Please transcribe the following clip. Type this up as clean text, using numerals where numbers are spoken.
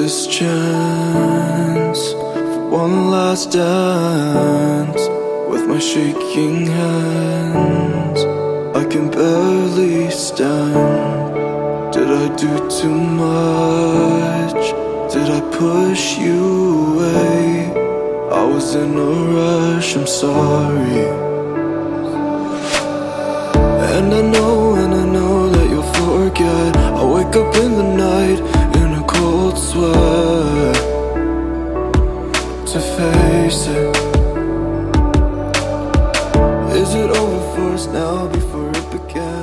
this chance for one last dance. With my shaking hands, I can barely stand. Did I do too much? Did I push you away? I was in a rush, I'm sorry. And I know that you'll forget. I wake up in the night in a cold sweat to face it. Is it over for us now before it began?